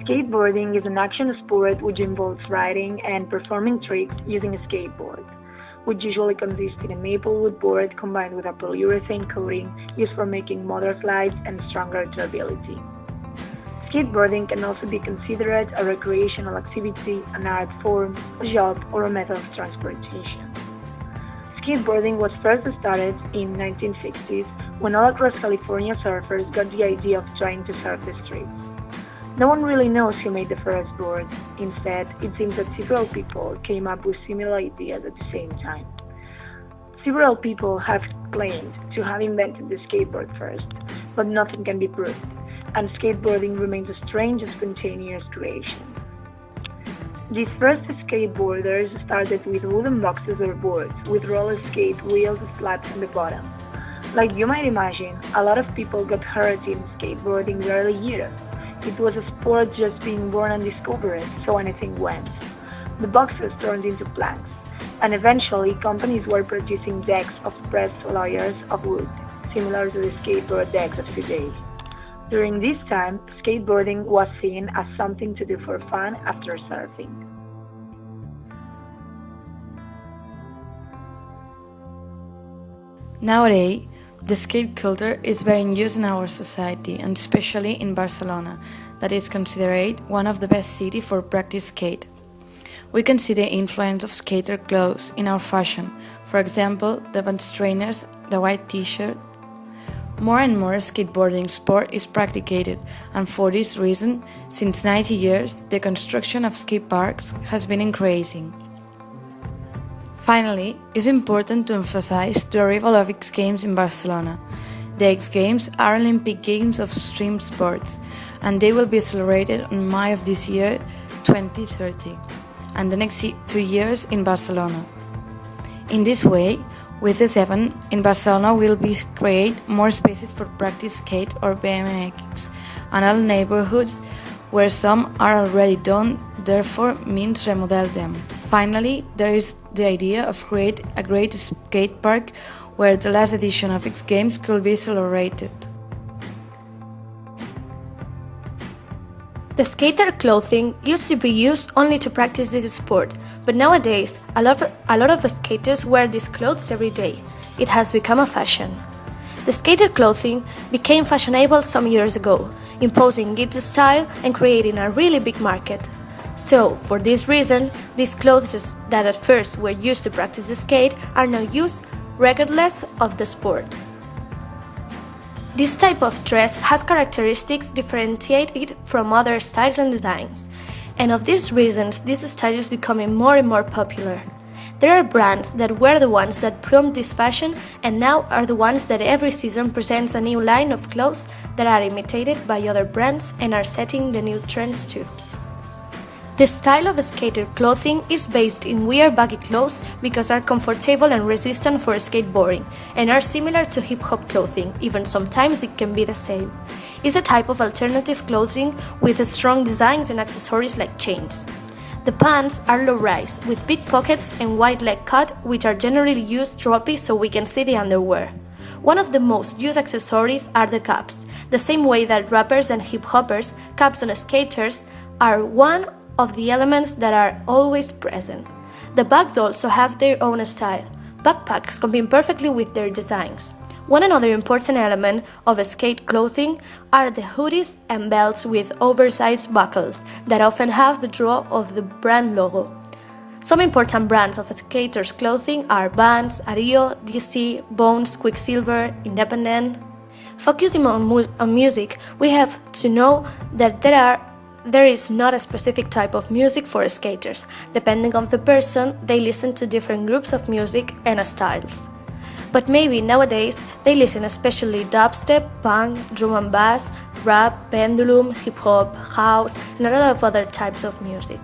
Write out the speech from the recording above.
Skateboarding is an action sport which involves riding and performing tricks using a skateboard, which usually consists in a Maplewood board combined with a polyurethane coating used for making motor slides and stronger durability. Skateboarding can also be considered a recreational activity, an art form, a job, or a method of transportation. Skateboarding was first started in 1960s when all across California surfers got the idea of trying to surf the streets. No one really knows who made the first board. Instead, it seems that several people came up with similar ideas at the same time. Several people have claimed to have invented the skateboard first, but nothing can be proved, and skateboarding remains a strange and spontaneous creation. These first skateboarders started with wooden boxes or boards with roller skate wheels slapped on the bottom. Like you might imagine, a lot of people got hurt in skateboarding the early years. It was a sport just being born and discovered, so anything went. The boxes turned into planks, and eventually companies were producing decks of pressed layers of wood, similar to the skateboard decks of today. During this time, skateboarding was seen as something to do for fun after surfing. Nowadays, the skate culture is very in use in our society, and especially in Barcelona, that is considered one of the best cities for practice skate. We can see the influence of skater clothes in our fashion. For example, the Vans trainers, the white t-shirt. More and more skateboarding sport is practiced, and for this reason, since 90 years, the construction of skate parks has been increasing. Finally, it's important to emphasize the arrival of X Games in Barcelona. The X Games are Olympic Games of extreme sports, and they will be celebrated on May of this year, 2030, and the next 2 years in Barcelona. In this way, with this event, in Barcelona will be create more spaces for practice skate or BMX, and all neighborhoods where some are already done, therefore means remodel them. Finally, there is the idea of create a great skate park where the last edition of X Games could be celebrated. The skater clothing used to be used only to practice this sport, but nowadays a lot of skaters wear these clothes every day. It has become a fashion. The skater clothing became fashionable some years ago, imposing its style and creating a really big market. So, for this reason, these clothes that at first were used to practice the skate are now used regardless of the sport. This type of dress has characteristics differentiated from other styles and designs, and of these reasons, this style is becoming more and more popular. There are brands that were the ones that prompt this fashion and now are the ones that every season presents a new line of clothes that are imitated by other brands and are setting the new trends too. The style of skater clothing is based in weird baggy clothes because are comfortable and resistant for skateboarding and are similar to hip-hop clothing, even sometimes it can be the same. It's a type of alternative clothing with strong designs and accessories like chains. The pants are low-rise, with big pockets and wide leg cut, which are generally used droppy so we can see the underwear. One of the most used accessories are the caps. The same way that rappers and hip-hoppers, caps on skaters are one of the elements that are always present. The bags also have their own style. Backpacks combine perfectly with their designs. One another important element of skate clothing are the hoodies and belts with oversized buckles that often have the draw of the brand logo. Some important brands of skaters' clothing are Vans, Ario, DC, Bones, Quicksilver, Independent. Focusing on music, we have to know that there is not a specific type of music for skaters. Depending on the person, they listen to different groups of music and styles. But maybe nowadays they listen especially dubstep, punk, drum and bass, rap, pendulum, hip-hop, house, and a lot of other types of music.